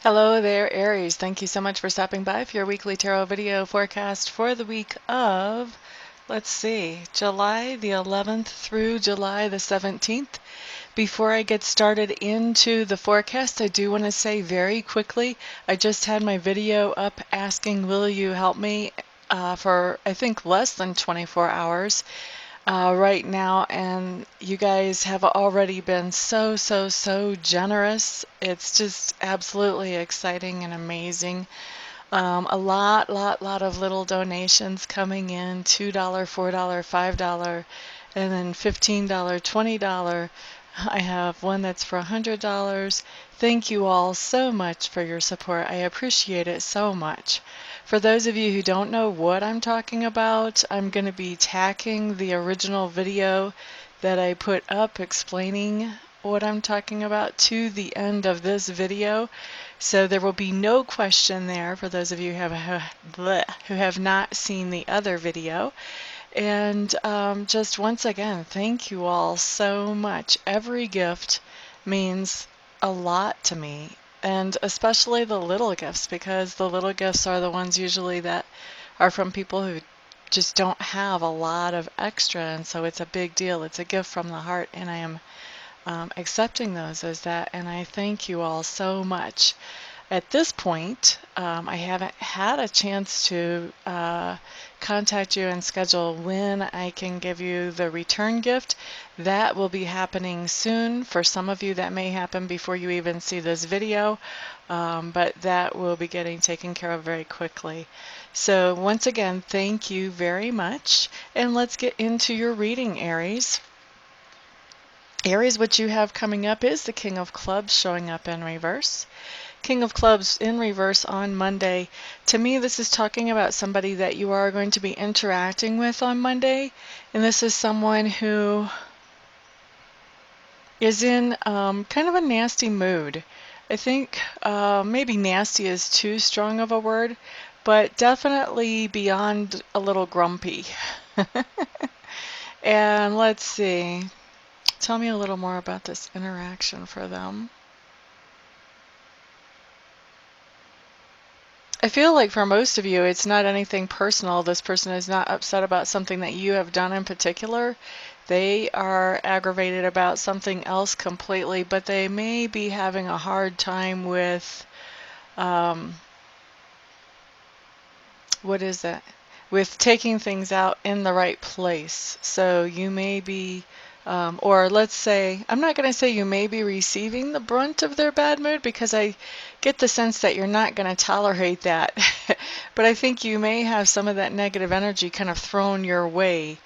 Hello there, Aries. Thank you so much for stopping by for your weekly tarot video forecast for the week of, let's see, July the 11th through July the 17th. Before I get started into the forecast, I do want to say very quickly, I just had my video up asking, will you help me for, I think, less than 24 hours. Right now, and you guys have already been so generous. It's just absolutely exciting and amazing. A lot of little donations coming in, $2, $4, $5, and then $15, $20. I have one that's for $100. Thank you all so much for your support. I appreciate it so much. For those of you who don't know what I'm talking about, I'm going to be tacking the original video that I put up explaining what I'm talking about to the end of this video. So there will be no question there for those of you who have not seen the other video. And just once again, thank you all so much. Every gift means a lot to me, and especially the little gifts, because the little gifts are the ones usually that are from people who just don't have a lot of extra, and so it's a big deal. It's a gift from the heart, and I am accepting those as that, and I thank you all so much. At this point, I haven't had a chance to contact you and schedule when I can give you the return gift. That will be happening soon. For some of you, that may happen before you even see this video, but that will be getting taken care of very quickly. So once again, thank you very much, and let's get into your reading, Aries. Aries, what you have coming up is the King of Clubs showing up in reverse. King of Clubs in reverse on Monday. To me, this is talking about somebody that you are going to be interacting with on Monday. And this is someone who is in kind of a nasty mood. I think maybe nasty is too strong of a word, but definitely beyond a little grumpy. And let's see. Tell me a little more about this interaction for them. I feel like for most of you, it's not anything personal. This person is not upset about something that you have done in particular. They are aggravated about something else completely, but they may be having a hard time with, what is that? With taking things out in the right place. So you may be, or let's say, I'm not going to say you may be receiving the brunt of their bad mood, because I get the sense that you're not going to tolerate that. But I think you may have some of that negative energy kind of thrown your way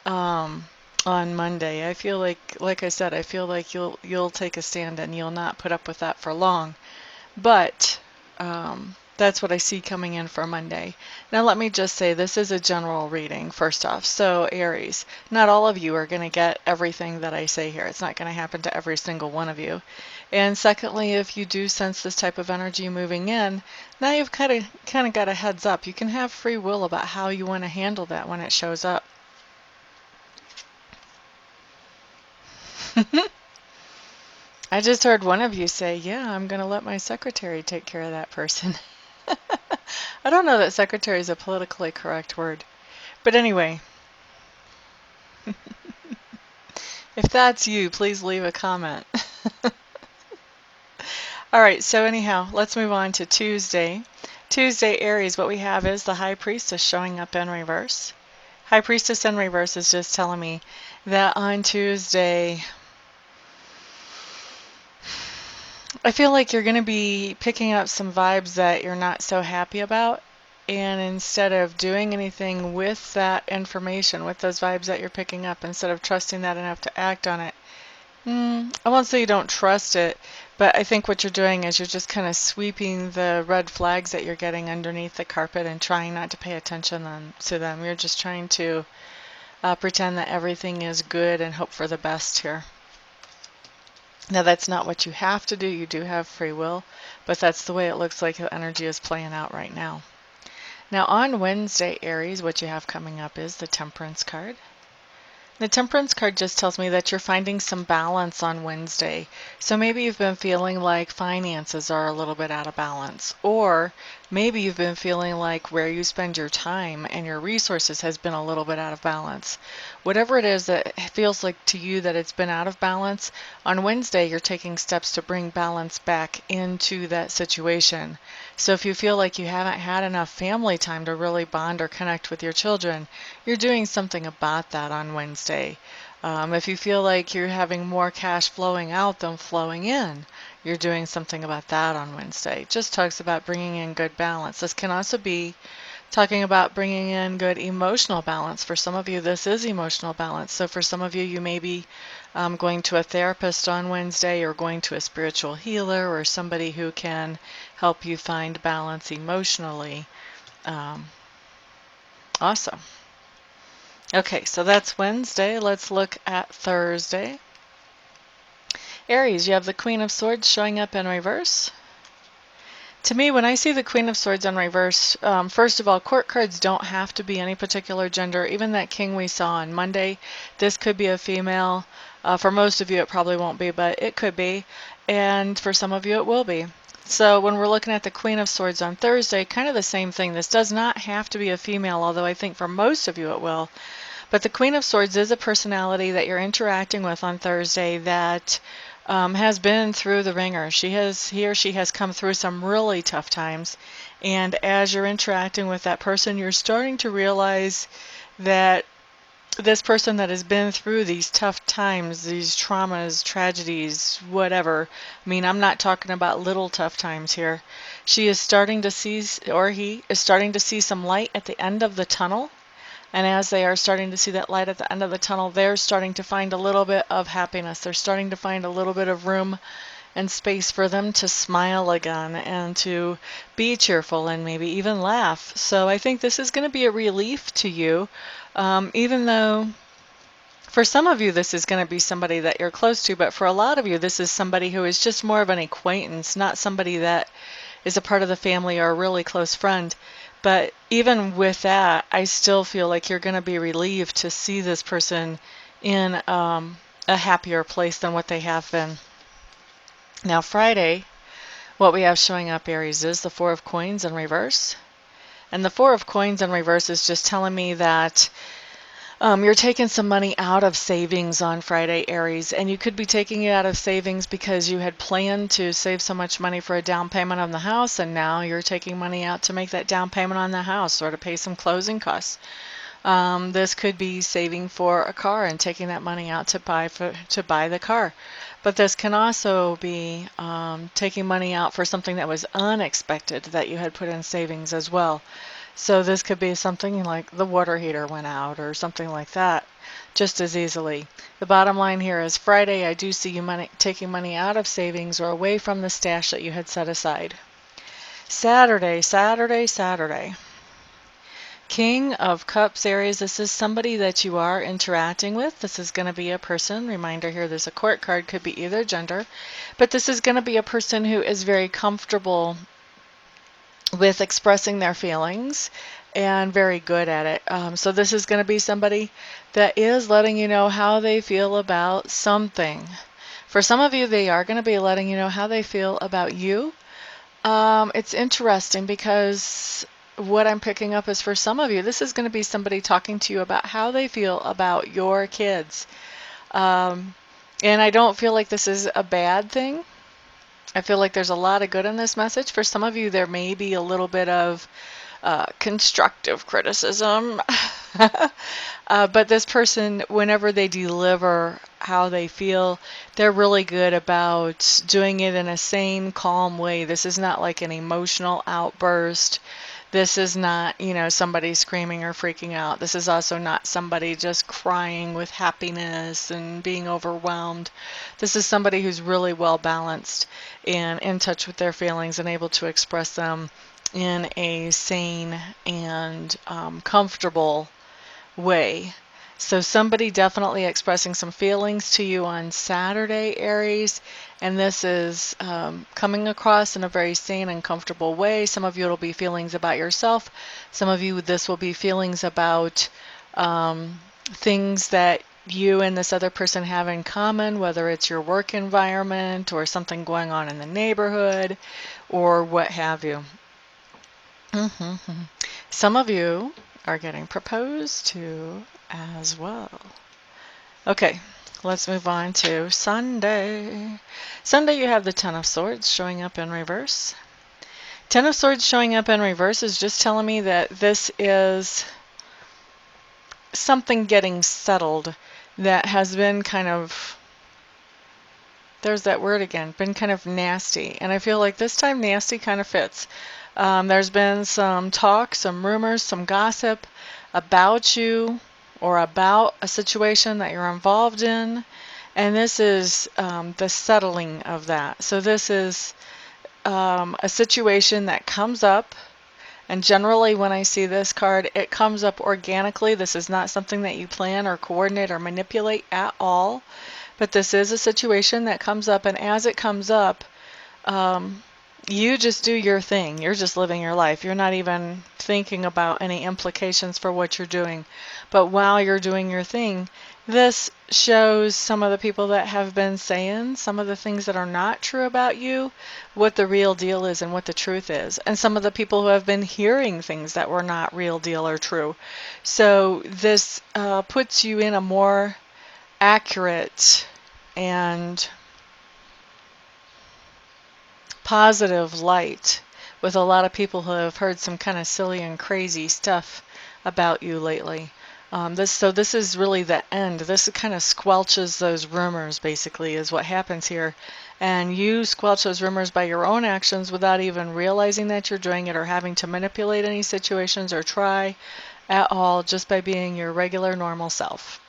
on Monday. I feel like I said, I feel like you'll take a stand and you'll not put up with that for long. But that's what I see coming in for Monday. Now let me just say, this is a general reading, first off. So Aries, not all of you are going to get everything that I say here. It's not going to happen to every single one of you. And secondly, if you do sense this type of energy moving in, now you've kind of got a heads up. You can have free will about how you want to handle that when it shows up. I just heard one of you say, yeah, I'm going to let my secretary take care of that person. I don't know that secretary is a politically correct word. But anyway, if that's you, please leave a comment. All right, so anyhow, let's move on to Tuesday. Tuesday, Aries, what we have is the High Priestess showing up in reverse. High Priestess in reverse is just telling me that on Tuesday, I feel like you're going to be picking up some vibes that you're not so happy about. And instead of doing anything with that information, with those vibes that you're picking up, instead of trusting that enough to act on it, I won't say you don't trust it, but I think what you're doing is you're just kind of sweeping the red flags that you're getting underneath the carpet and trying not to pay attention to them. You're just trying to pretend that everything is good and hope for the best here. Now, that's not what you have to do. You do have free will, but that's the way it looks like the energy is playing out right now. Now, on Wednesday, Aries, what you have coming up is the Temperance card. The Temperance card just tells me that you're finding some balance on Wednesday. So maybe you've been feeling like finances are a little bit out of balance, or maybe you've been feeling like where you spend your time and your resources has been a little bit out of balance. Whatever it is that feels like to you that it's been out of balance, on Wednesday you're taking steps to bring balance back into that situation. So if you feel like you haven't had enough family time to really bond or connect with your children, you're doing something about that on Wednesday. If you feel like you're having more cash flowing out than flowing in, you're doing something about that on Wednesday. It just talks about bringing in good balance. This can also be talking about bringing in good emotional balance. For some of you, this is emotional balance. So for some of you, you may be going to a therapist on Wednesday, or going to a spiritual healer, or somebody who can help you find balance emotionally. Awesome. Okay, so that's Wednesday. Let's look at Thursday. Aries, you have the Queen of Swords showing up in reverse. To me, when I see the Queen of Swords in reverse, first of all, court cards don't have to be any particular gender. Even that king we saw on Monday, this could be a female. For most of you, it probably won't be, but it could be. And for some of you, it will be. So when we're looking at the Queen of Swords on Thursday, kind of the same thing. This does not have to be a female, although I think for most of you it will. But the Queen of Swords is a personality that you're interacting with on Thursday that has been through the ringer. He or she has come through some really tough times. And as you're interacting with that person, you're starting to realize that this person that has been through these tough times, these traumas, tragedies, whatever. I mean, I'm not talking about little tough times here. She is starting to see, or he is starting to see some light at the end of the tunnel. And as they are starting to see that light at the end of the tunnel, they're starting to find a little bit of happiness. They're starting to find a little bit of room and space for them to smile again and to be cheerful and maybe even laugh. So I think this is going to be a relief to you, even though for some of you this is going to be somebody that you're close to, but for a lot of you this is somebody who is just more of an acquaintance, not somebody that is a part of the family or a really close friend. But even with that, I still feel like you're going to be relieved to see this person in a happier place than what they have been. Now Friday, what we have showing up, Aries, is the Four of Coins in reverse. And the Four of Coins in reverse is just telling me that you're taking some money out of savings on Friday, Aries, and you could be taking it out of savings because you had planned to save so much money for a down payment on the house, and now you're taking money out to make that down payment on the house or to pay some closing costs. This could be saving for a car and taking that money out to buy the car. But this can also be taking money out for something that was unexpected that you had put in savings as well. So this could be something like the water heater went out or something like that, just as easily. The bottom line here is Friday, I do see you taking money out of savings or away from the stash that you had set aside. Saturday. King of Cups, Aries, this is somebody that you are interacting with. This is going to be a person. Reminder here, there's a court card, could be either gender. But this is going to be a person who is very comfortable with expressing their feelings and very good at it. So this is going to be somebody that is letting you know how they feel about something. For some of you, they are going to be letting you know how they feel about you. It's interesting because what I'm picking up is for some of you, this is going to be somebody talking to you about how they feel about your kids. And I don't feel like this is a bad thing. I feel like there's a lot of good in this message. For some of you, there may be a little bit of constructive criticism. But this person, whenever they deliver how they feel, they're really good about doing it in a sane, calm way. This is not like an emotional outburst. This is not, somebody screaming or freaking out. This is also not somebody just crying with happiness and being overwhelmed. This is somebody who's really well balanced and in touch with their feelings and able to express them in a sane and comfortable way. So somebody definitely expressing some feelings to you on Saturday, Aries, and this is coming across in a very sane and comfortable way. Some of you it'll be feelings about yourself. Some of you this will be feelings about things that you and this other person have in common, whether it's your work environment or something going on in the neighborhood or what have you. Some of you are getting proposed to as well. Okay, let's move on to Sunday. Sunday, you have the Ten of Swords showing up in reverse. Ten of Swords showing up in reverse is just telling me that this is something getting settled that has been kind of, there's that word again, been kind of nasty. And I feel like this time nasty kind of fits. There's been some talk, some rumors, some gossip about you or about a situation that you're involved in. And this is the settling of that. So this is a situation that comes up. And generally when I see this card, it comes up organically. This is not something that you plan or coordinate or manipulate at all. But this is a situation that comes up, and as it comes up, you just do your thing. You're just living your life. You're not even thinking about any implications for what you're doing. But while you're doing your thing, this shows some of the people that have been saying some of the things that are not true about you, what the real deal is and what the truth is. And some of the people who have been hearing things that were not real deal or true. So this puts you in a more accurate and positive light with a lot of people who have heard some kind of silly and crazy stuff about you lately. So this is really the end. This kind of squelches those rumors, basically, is what happens here. And you squelch those rumors by your own actions without even realizing that you're doing it or having to manipulate any situations or try at all, just by being your regular, normal self.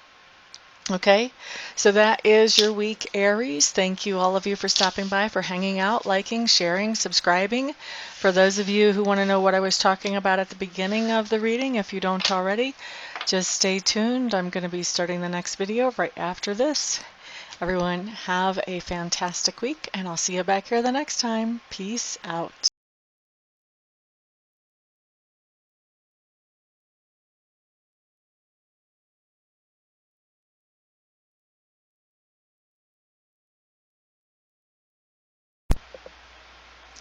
Okay, so that is your week, Aries. Thank you, all of you, for stopping by, for hanging out, liking, sharing, subscribing. For those of you who want to know what I was talking about at the beginning of the reading, if you don't already, just stay tuned. I'm going to be starting the next video right after this. Everyone, have a fantastic week, and I'll see you back here the next time. Peace out.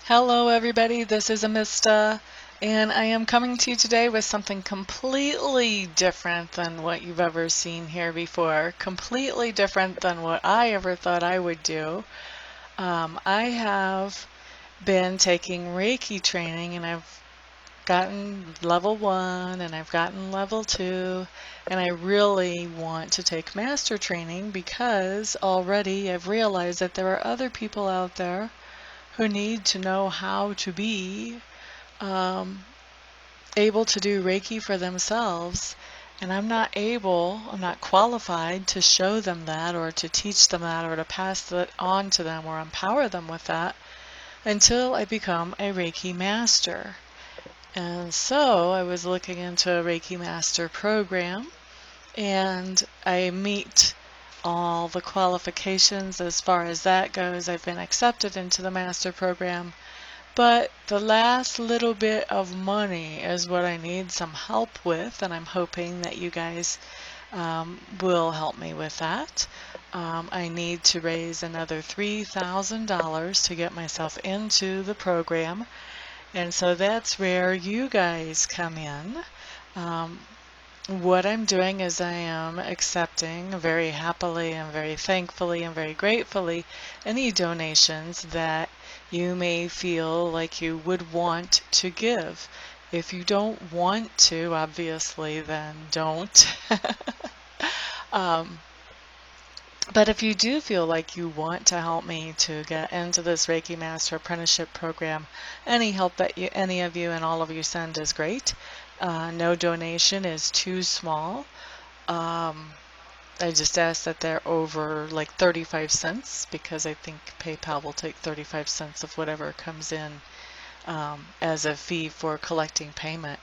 Hello everybody, this is Amista, and I am coming to you today with something completely different than what you've ever seen here before, completely different than what I ever thought I would do. I have been taking Reiki training, and I've gotten level 1 and I've gotten level 2, and I really want to take master training because already I've realized that there are other people out there who need to know how to be able to do Reiki for themselves, and I'm not qualified to show them that or to teach them that or to pass that on to them or empower them with that until I become a Reiki Master. And so I was looking into a Reiki Master program, and I meet all the qualifications as far as that goes. I've been accepted into the Master program, but the last little bit of money is what I need some help with, and I'm hoping that you guys will help me with that. I need to raise another $3,000 to get myself into the program, and so that's where you guys come in. What I'm doing is I am accepting very happily and very thankfully and very gratefully any donations that you may feel like you would want to give. If you don't want to, obviously, then don't. But if you do feel like you want to help me to get into this Reiki Master Apprenticeship Program, any help that any of you and all of you send is great. No donation is too small. I just ask that they're over like 35 cents because I think PayPal will take 35 cents of whatever comes in as a fee for collecting payment.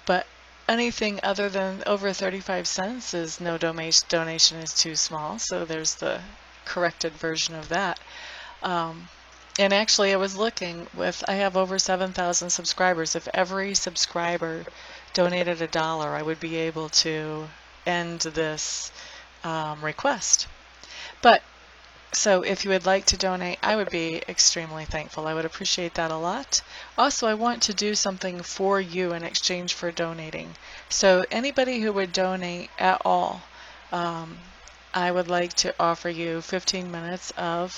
But anything other than over 35 cents is no donation is too small, so there's the corrected version of that. And actually I was looking I have over 7,000 subscribers. If every subscriber donated $1, I would be able to end this request. But so if you would like to donate, I would be extremely thankful. I would appreciate that a lot. Also, I want to do something for you in exchange for donating. So anybody who would donate at all, I would like to offer you 15 minutes of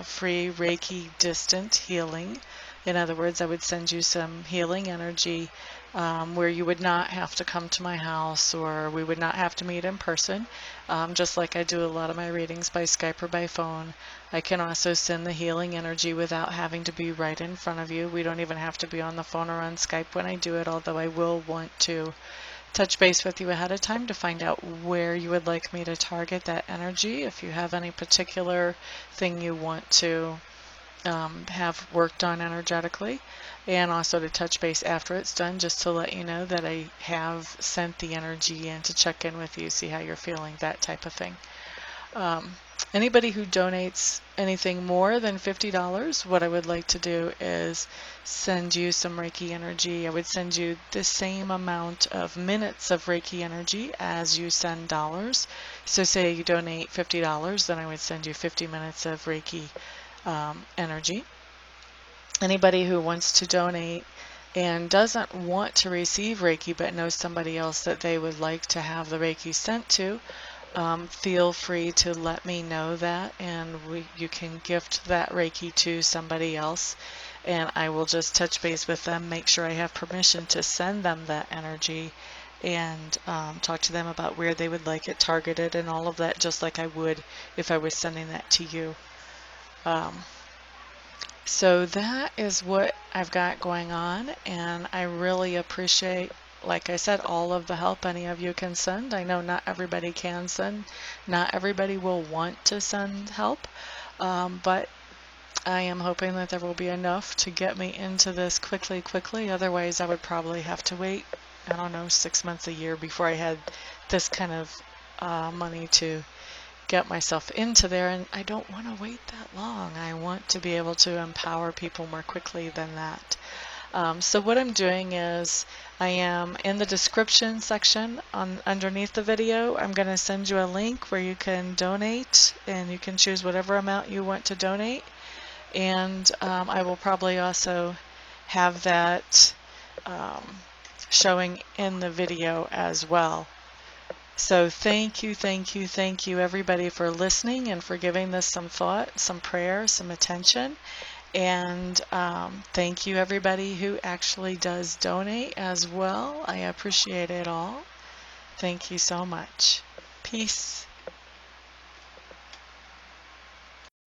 free Reiki distant healing. In other words, I would send you some healing energy where you would not have to come to my house, or we would not have to meet in person. Just like I do a lot of my readings by Skype or by phone. I can also send the healing energy without having to be right in front of you. We don't even have to be on the phone or on Skype when I do it, although I will want to touch base with you ahead of time to find out where you would like me to target that energy. If you have any particular thing you want to have worked on energetically, and also to touch base after it's done just to let you know that I have sent the energy in to check in with you, see how you're feeling, that type of thing. Anybody who donates anything more than $50, what I would like to do is send you some Reiki energy. I would send you the same amount of minutes of Reiki energy as you send dollars. So say you donate $50, then I would send you 50 minutes of Reiki energy. Anybody who wants to donate and doesn't want to receive Reiki but knows somebody else that they would like to have the Reiki sent to, feel free to let me know that, and you can gift that Reiki to somebody else, and I will just touch base with them, make sure I have permission to send them that energy, and talk to them about where they would like it targeted and all of that, just like I would if I was sending that to you. So that is what I've got going on, and I really appreciate, like I said, all of the help any of you can send. I know not everybody can send, not everybody will want to send help, but I am hoping that there will be enough to get me into this quickly. Otherwise, I would probably have to wait, I don't know, 6 months, a year before I had this kind of money to get myself into there, and I don't want to wait that long. I want to be able to empower people more quickly than that. So what I'm doing is I am in the description section underneath the video. I'm going to send you a link where you can donate, and you can choose whatever amount you want to donate, and I will probably also have that showing in the video as well. So thank you everybody for listening and for giving this some thought, some prayer, some attention. And thank you everybody who actually does donate as well. I appreciate it all. Thank you so much. Peace.